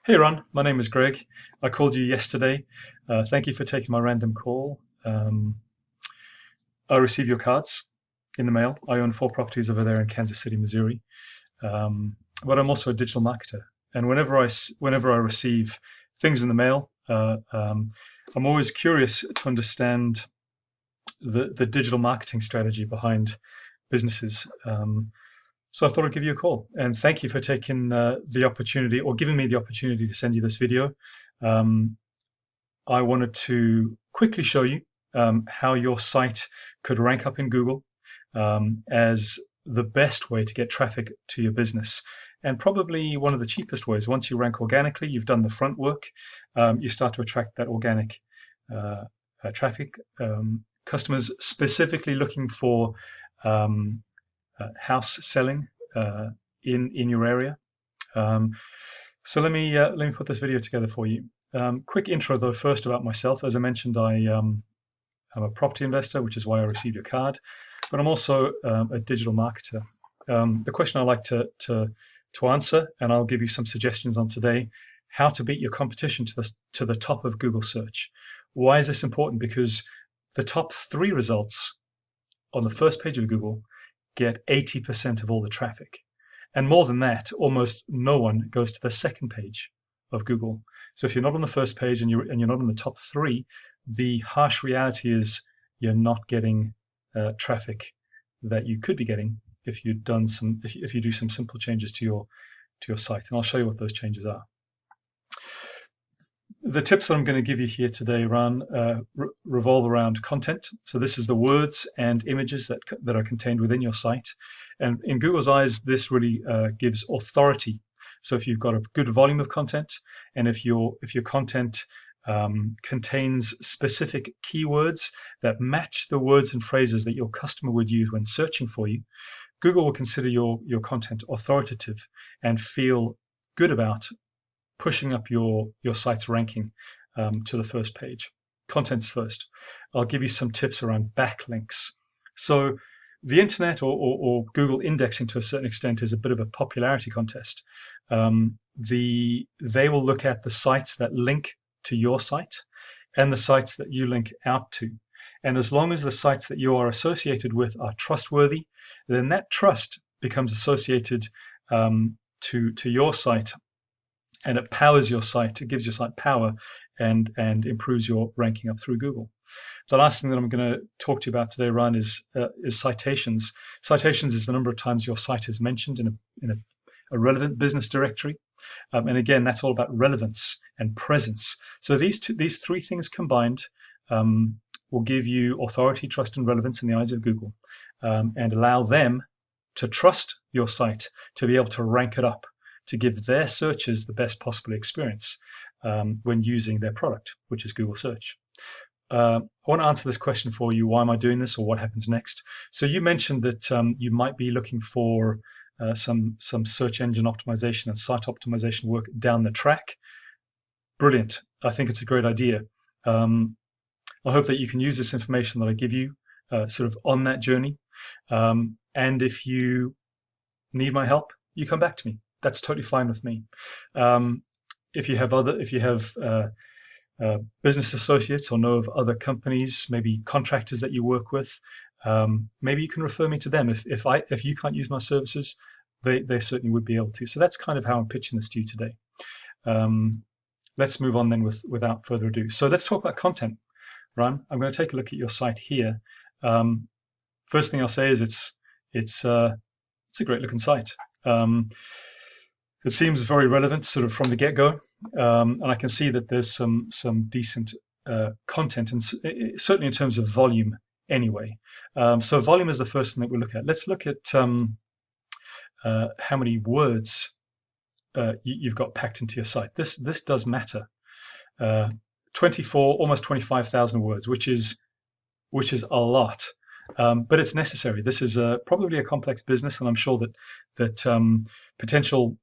Hey Ron, my name is Greg. I called you yesterday. Thank you for taking my random call. I received your cards in the mail. I own 4 properties over there in Kansas City, Missouri. But I'm also a digital marketer, and whenever I receive things in the mail, I'm always curious to understand the digital marketing strategy behind businesses. So I thought I'd give you a call, and thank you for taking the opportunity or giving me the opportunity to send you this video. Um, I wanted to quickly show you how your site could rank up in Google as the best way to get traffic to your business, and probably one of the cheapest ways. Once you rank organically, you've done the front work, you start to attract that organic uh, traffic. Customers specifically looking for um, house selling in your area. Um, so let me put this video together for you. Quick intro though first about myself. As I mentioned, I'm a property investor, which is why I received your card, but I'm also a digital marketer. The question I like to answer, and I'll give you some suggestions on today, how to beat your competition to the top of Google search. Why is this important? Because the top 3 results on the first page of Google get 80% of all the traffic. And more than that, almost no one goes to the second page of Google. So if you're not on the first page and you're not in the top 3, the harsh reality is you're not getting traffic that you could be getting if you do some simple changes to your site. And I'll show you what those changes are. The tips that I'm going to give you here today, Ron, revolve around content. So this is the words and images that are contained within your site. And in Google's eyes, this really gives authority. So if you've got a good volume of content, and if your content contains specific keywords that match the words and phrases that your customer would use when searching for you, Google will consider your content authoritative and feel good about pushing up your site's ranking to the first page. Content's first. I'll give you some tips around backlinks. So the internet or Google indexing to a certain extent is a bit of a popularity contest. They will look at the sites that link to your site and the sites that you link out to. And as long as the sites that you are associated with are trustworthy, then that trust becomes associated to your site, and it powers your site. It gives your site power and improves your ranking up through Google. The last thing that I'm going to talk to you about today, Ryan, is citations. Citations is the number of times your site is mentioned in a relevant business directory, and again, that's all about relevance and presence. So these 3 things combined will give you authority, trust, and relevance in the eyes of Google, and allow them to trust your site to be able to rank it up, to give their searchers the best possible experience when using their product, which is Google Search. I want to answer this question for you. Why am I doing this, or what happens next? So you mentioned that you might be looking for some search engine optimization and site optimization work down the track. Brilliant. I think it's a great idea. I hope that you can use this information that I give you sort of on that journey. And if you need my help, you come back to me. That's totally fine with me. If you have business associates or know of other companies, maybe contractors that you work with, maybe you can refer me to them. If you can't use my services, they certainly would be able to. So that's kind of how I'm pitching this to you today. Let's move on then without further ado. So let's talk about content. Ron, I'm going to take a look at your site here. First thing I'll say is it's a great looking site. It seems very relevant sort of from the get-go, and I can see that there's some decent content, and certainly in terms of volume anyway. So volume is the first thing that we look at. Let's look at how many words you've got packed into your site. This does matter. 24, almost 25,000 words, which is a lot. But it's necessary. This is probably a complex business, and I'm sure that potential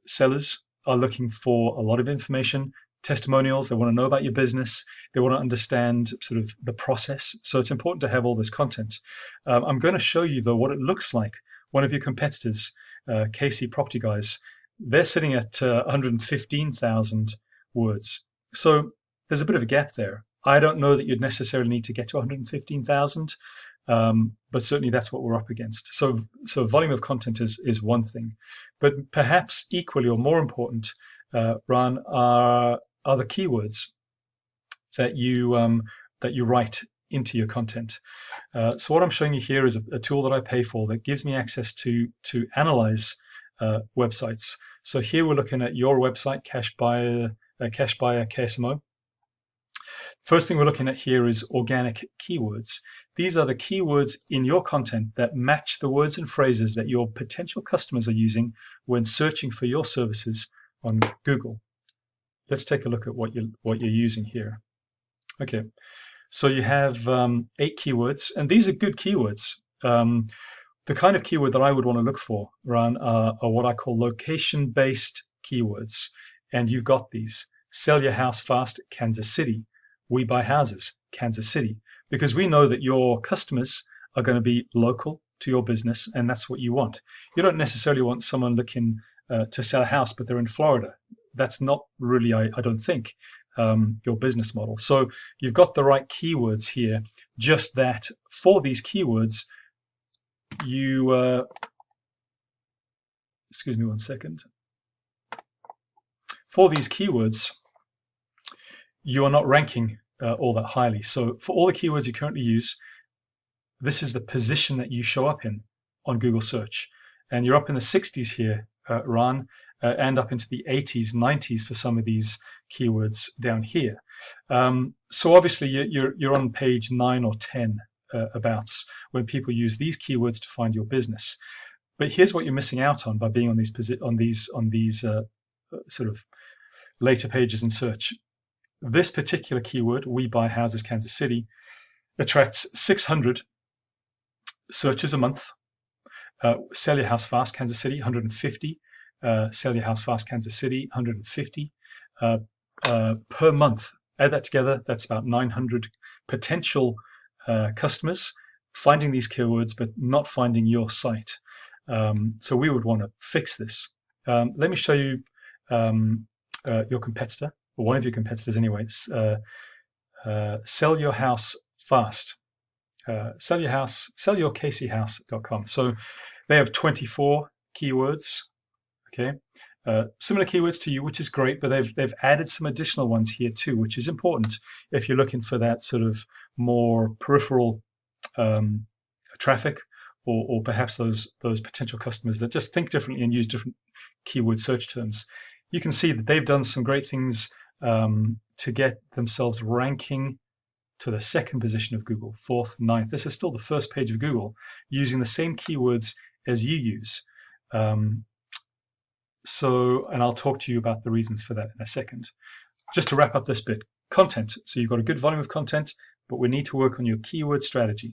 sellers are looking for a lot of information, testimonials. They want to know about your business. They want to understand sort of the process. So it's important to have all this content. I'm going to show you, though, what it looks like. One of your competitors, KC Property Guys, they're sitting at 115,000 words. So there's a bit of a gap there. I don't know that you'd necessarily need to get to 115,000, but certainly that's what we're up against. So volume of content is one thing, but perhaps equally or more important, Ran, are the keywords that you write into your content. So what I'm showing you here is a tool that I pay for that gives me access to analyze websites. So here we're looking at your website, Cash Buyer KSMO. First thing we're looking at here is organic keywords. These are the keywords in your content that match the words and phrases that your potential customers are using when searching for your services on Google. Let's take a look at what you're using here. Okay, so you have 8 keywords, and these are good keywords. The kind of keyword that I would want to look for, Ran, are what I call location-based keywords. And you've got these. Sell your house fast, Kansas City. We buy houses, Kansas City. Because we know that your customers are going to be local to your business, and that's what you want. You don't necessarily want someone looking to sell a house, but they're in Florida. That's not really, I don't think, your business model. So you've got the right keywords here, just that for these keywords, you, excuse me one second. For these keywords, you are not ranking all that highly. So for all the keywords you currently use, this is the position that you show up in on Google search. And you're up in the 60s here, Ran, and up into the 80s, 90s for some of these keywords down here. So obviously you're on page 9 or 10 abouts when people use these keywords to find your business. But here's what you're missing out on by being on these sort of later pages in search. This particular keyword, we buy houses, Kansas City, attracts 600 searches a month. Sell your house fast, Kansas City, 150. Sell your house fast, Kansas City, 150 per month. Add that together, that's about 900 potential customers finding these keywords but not finding your site. So we would want to fix this. Let me show you your competitor, or one of your competitors anyways. Sell your house fast. Sellyourkchouse.com. So they have 24 keywords. Okay, similar keywords to you, which is great, but they've added some additional ones here too, which is important if you're looking for that sort of more peripheral traffic, or perhaps those potential customers that just think differently and use different keyword search terms. You can see that they've done some great things to get themselves ranking to the 2nd position of Google, 4th, 9th. This is still the 1st page of Google using the same keywords as you use. And I'll talk to you about the reasons for that in a second. Just to wrap up this bit, content. So you've got a good volume of content, but we need to work on your keyword strategy.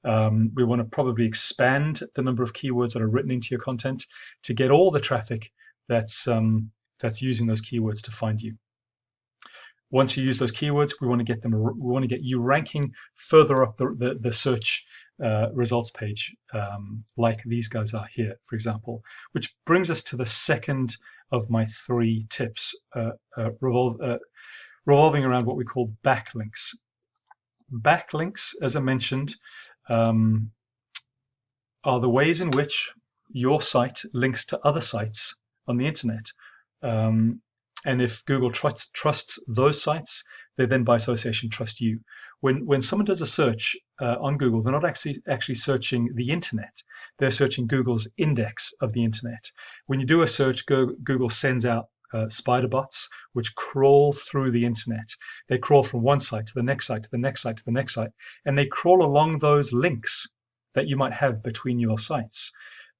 We want to probably expand the number of keywords that are written into your content to get all the traffic that's using those keywords to find you. Once you use those keywords, we want to get you ranking further up the search results page, like these guys are here, for example. Which brings us to the 2nd of my 3 tips, revolving around what we call backlinks. Backlinks, as I mentioned, are the ways in which your site links to other sites on the internet. And if Google trusts those sites, they then by association trust you. When someone does a search on Google, they're not actually searching the internet. They're searching Google's index of the internet. When you do a search, Google sends out spider bots which crawl through the internet. They crawl from one site to the next site to the next site to the next site, and they crawl along those links that you might have between your sites.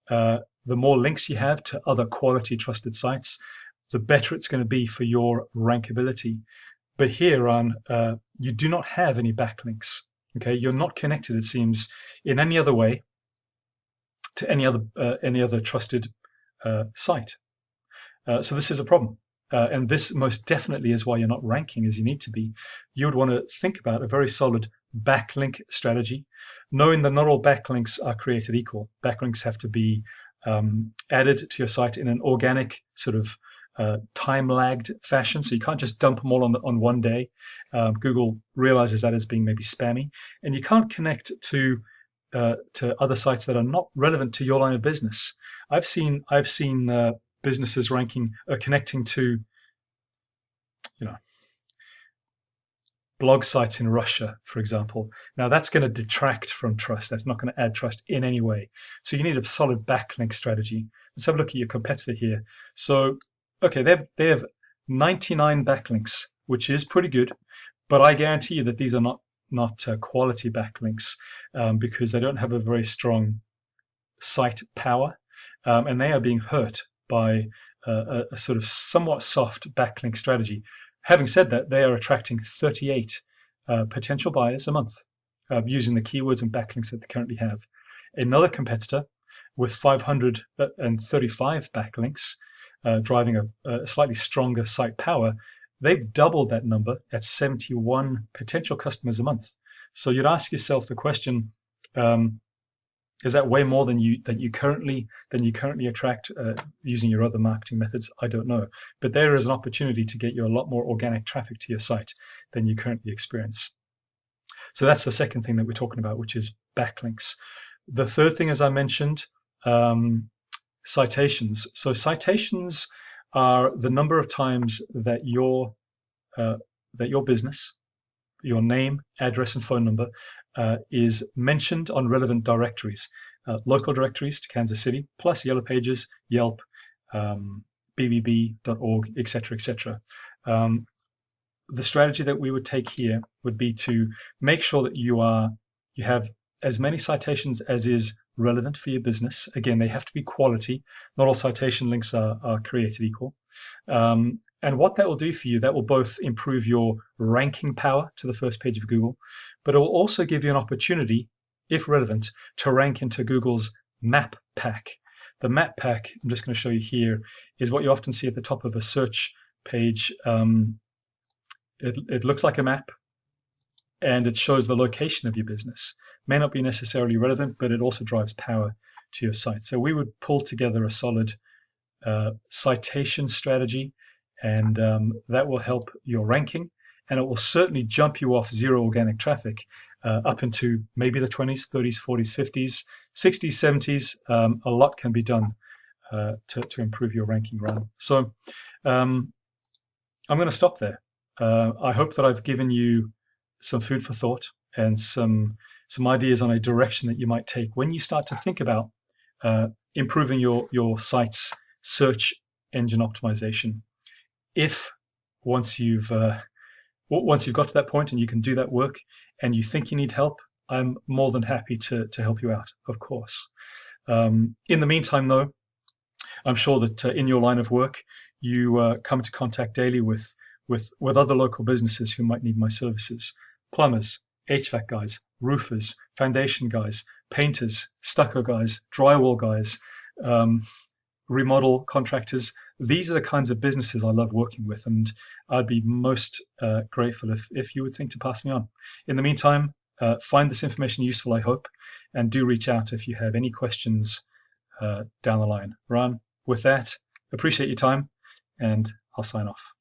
The more links you have to other quality trusted sites, the better it's going to be for your rankability. But here on, you do not have any backlinks. Okay, you're not connected, it seems, in any other way to any other trusted site. So this is a problem. And this most definitely is why you're not ranking as you need to be. You would want to think about a very solid backlink strategy, knowing that not all backlinks are created equal. Backlinks have to be added to your site in an organic sort of time-lagged fashion, so you can't just dump them all on one day. Google realizes that as being maybe spammy, and you can't connect to other sites that are not relevant to your line of business. I've seen businesses connecting to, blog sites in Russia, for example. Now that's going to detract from trust. That's not going to add trust in any way. So you need a solid backlink strategy. Let's have a look at your competitor here. So, okay, they have 99 backlinks, which is pretty good, but I guarantee you that these are not quality backlinks because they don't have a very strong site power, and they are being hurt by a sort of somewhat soft backlink strategy. Having said that, they are attracting 38 potential buyers a month using the keywords and backlinks that they currently have. Another competitor with 535 backlinks, driving a slightly stronger site power, they've doubled that number at 71 potential customers a month. So you'd ask yourself the question, is that way more than you currently attract using your other marketing methods? I don't know, but there is an opportunity to get you a lot more organic traffic to your site than you currently experience. So that's the second thing that we're talking about, which is backlinks. The third thing, as I mentioned, citations. So citations are the number of times that your business, your name, address, and phone number is mentioned on relevant directories, local directories to Kansas City, plus Yellow Pages, Yelp, bbb.org, etc., etc. The strategy that we would take here would be to make sure that you have as many citations as is relevant for your business. Again, they have to be quality. Not all citation links are created equal. And what that will do for you, that will both improve your ranking power to the first page of Google, but it will also give you an opportunity, if relevant, to rank into Google's map pack. The map pack, I'm just going to show you here, is what you often see at the top of a search page. It looks like a map, and it shows the location of your business. May not be necessarily relevant, but it also drives power to your site. So we would pull together a solid citation strategy, and that will help your ranking, and it will certainly jump you off zero organic traffic up into maybe the 20s, 30s, 40s, 50s, 60s, 70s. A lot can be done to improve your ranking run. So I'm going to stop there. I hope that I've given you some food for thought and some ideas on a direction that you might take when you start to think about improving your site's search engine optimization. If once you've got to that point and you can do that work and you think you need help, I'm more than happy to help you out, of course. In the meantime, though, I'm sure that in your line of work, you come into contact daily with other local businesses who might need my services. Plumbers, HVAC guys, roofers, foundation guys, painters, stucco guys, drywall guys, remodel contractors. These are the kinds of businesses I love working with, and I'd be most grateful if you would think to pass me on. In the meantime, find this information useful, I hope, and do reach out if you have any questions down the line. Ron, with that, appreciate your time, and I'll sign off.